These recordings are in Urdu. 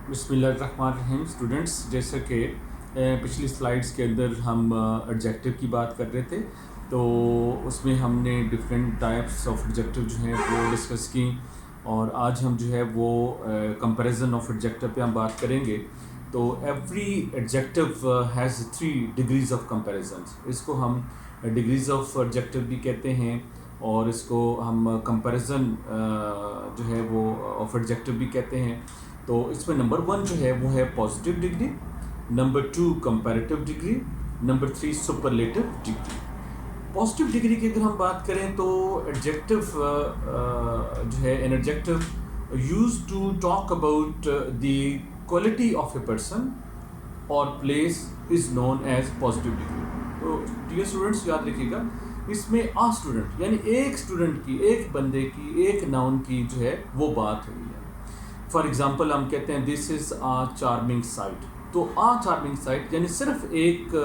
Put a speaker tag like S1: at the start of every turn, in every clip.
S1: بسم اللہ الرحمن الرحیم اسٹوڈنٹس، جیسا کہ پچھلی سلائڈس کے اندر ہم ایڈجیکٹو کی بات کر رہے تھے، تو اس میں ہم نے ڈفرینٹ ٹائپس آف ایڈجیکٹو جو ہیں وہ ڈسکس کی، اور آج ہم جو ہے وہ کمپیریزن آف ایڈجیکٹو پہ ہم بات کریں گے۔ تو every adjective has 3 degrees of comparison. اس کو ہم ڈگریز آف ایڈجیکٹو بھی کہتے ہیں، اور اس کو ہم کمپیریزن جو ہے وہ آف ایڈجیکٹو بھی کہتے ہیں۔ تو اس میں نمبر 1 جو ہے وہ ہے positive degree, number 2 comparative degree, number 3 superlative degree. Positive degree کی اگر ہم بات کریں تو ایڈجیکٹو جو ہے an adjective use to talk about the quality of a person or place is known as positive degree. تو ڈیئر اسٹوڈنٹس یاد رکھیے گا، اس میں اسٹوڈنٹ یعنی ایک اسٹوڈنٹ کی، ایک بندے کی، ایک ناؤن کی جو ہے وہ بات ہوئی ہے۔ فار ایگزامپل ہم کہتے ہیں دس از آ چارمنگ سائٹ، تو آ چارمنگ سائٹ یعنی صرف ایک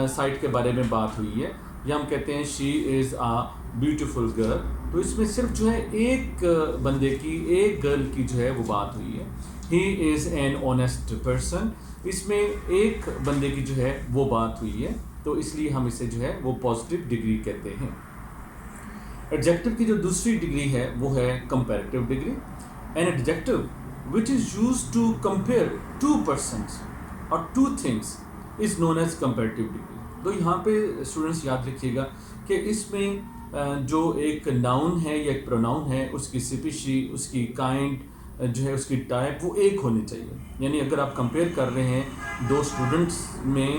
S1: سائٹ کے بارے میں بات ہوئی ہے، یا ہم کہتے ہیں شی از آ بیوٹیفل گرل، تو اس میں صرف جو ہے ایک بندے کی، ایک گرل کی جو ہے وہ بات ہوئی ہے۔ ہی از این آنیسٹ پرسن، اس میں ایک بندے کی جو ہے وہ بات ہوئی ہے، تو اس لیے ہم اسے جو ہے وہ پازیٹیو ڈگری کہتے ہیں۔ ایڈجیکٹو کی جو دوسری ڈگری ہے وہ ہے comparative degree. An adjective which is used to compare two persons or two things is known as comparative degree۔ تو یہاں پہ اسٹوڈنٹس یاد رکھیے گا کہ اس میں جو ایک ناؤن ہے یا ایک پروناؤن ہے، اس کی سپیشی، اس کی کائنڈ جو ہے، اس کی ٹائپ وہ ایک ہونی چاہیے۔ یعنی اگر آپ کمپیئر کر رہے ہیں 2 اسٹوڈنٹس میں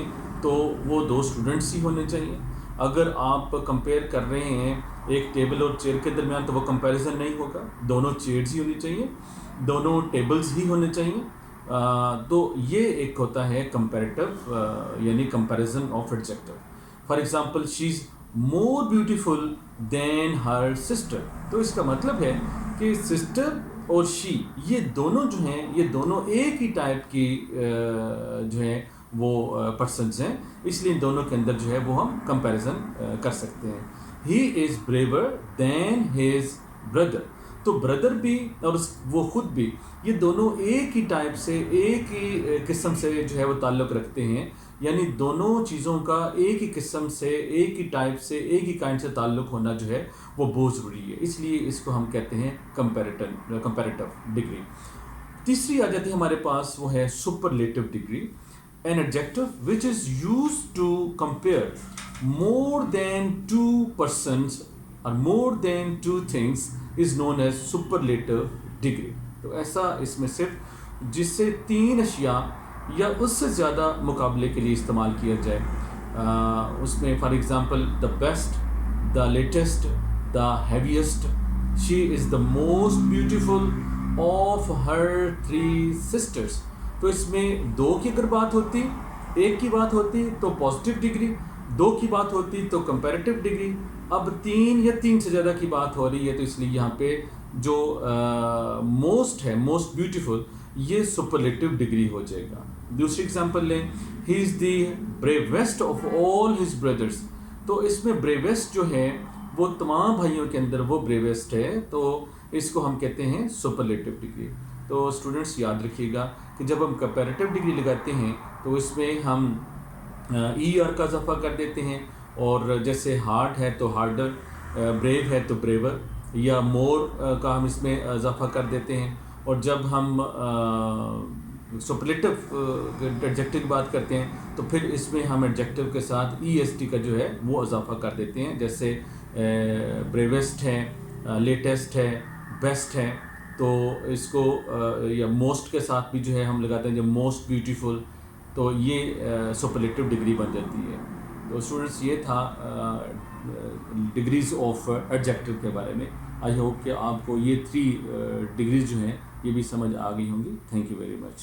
S1: تو وہ 2 اسٹوڈنٹس ہی ہونے چاہیے۔ اگر آپ کمپیئر کر رہے ہیں ایک ٹیبل اور چیئر کے درمیان تو وہ کمپیریزن نہیں ہوگا، دونوں چیئرز ہی ہونی چاہیے، دونوں ٹیبلز ہی ہونے چاہیے۔ تو یہ ایک ہوتا ہے کمپیریٹیو یعنی comparison of adjective. For example she is more beautiful than her sister, تو اس کا مطلب ہے کہ سسٹر اور شی یہ دونوں جو ہیں، یہ دونوں ایک ہی ٹائپ کی جو ہے وہ پرسنز ہیں، اس لیے ان دونوں کے اندر جو ہے وہ ہم کمپیریزن کر سکتے ہیں۔ ہی از بریور دین ہز بردر، تو بردر بھی اور وہ خود بھی، یہ دونوں ایک ہی ٹائپ سے، ایک ہی قسم سے جو ہے وہ تعلق رکھتے ہیں، یعنی دونوں چیزوں کا ایک ہی قسم سے، ایک ہی ٹائپ سے، ایک ہی کائنڈ سے تعلق ہونا جو ہے وہ بہت ضروری ہے، اس لیے اس کو ہم کہتے ہیں کمپیریٹیو ڈگری۔ تیسری آ جاتی ہے ہمارے پاس، وہ ہے superlative degree. An adjective which is used to compare more than 2 persons or more than 2 things is known as superlative degree۔ تو ایسا اس میں صرف جس سے 3 اشیاء یا اس سے زیادہ مقابلے کے لیے استعمال کیا جائے، اس میں for example the best, the latest, the heaviest, she is the most beautiful of her 3 sisters. تو اس میں 2 کی اگر بات ہوتی، 1 کی بات ہوتی تو پازیٹیو ڈگری، 2 کی بات ہوتی تو کمپیریٹیو ڈگری، اب 3 یا 3 سے زیادہ کی بات ہو رہی ہے، تو اس لیے یہاں پہ جو موسٹ ہے، موسٹ بیوٹیفل، یہ سپرلیٹیو ڈگری ہو جائے گا۔ دوسری اگزامپل لیں، ہی از دی بریویسٹ آف آل ہز بردرس، تو اس میں بریویسٹ جو ہے وہ تمام بھائیوں کے اندر وہ بریویسٹ ہے، تو اس کو ہم کہتے ہیں سپرلیٹیو ڈگری۔ تو اسٹوڈنٹس یاد رکھیے گا کہ جب ہم کمپیریٹیو ڈگری لگاتے ہیں تو اس میں ہم ای آر کا اضافہ کر دیتے ہیں، اور جیسے ہارڈ ہے تو ہارڈر، بریو ہے تو بریور، یا مور کا ہم اس میں اضافہ کر دیتے ہیں۔ اور جب ہم سپرلیٹیو ایڈجیکٹو کی بات کرتے ہیں تو پھر اس میں ہم ایڈجیکٹو کے ساتھ ای ایس ٹی کا جو ہے وہ اضافہ کر دیتے ہیں، جیسے بریویسٹ ہے، لیٹسٹ ہے، بیسٹ ہے، تو اس کو یا موسٹ کے ساتھ بھی جو ہے ہم لگاتے ہیں، جو موسٹ بیوٹیفل، تو یہ سپرلیٹیو ڈگری بن جاتی ہے۔ تو اسٹوڈنٹس یہ تھا ڈگریز آف ایڈجیکٹو کے بارے میں۔ آئی ہوپ کہ آپ کو یہ 3 ڈگریز جو ہیں یہ بھی سمجھ آ گئی ہوں گی۔ Thank you very much.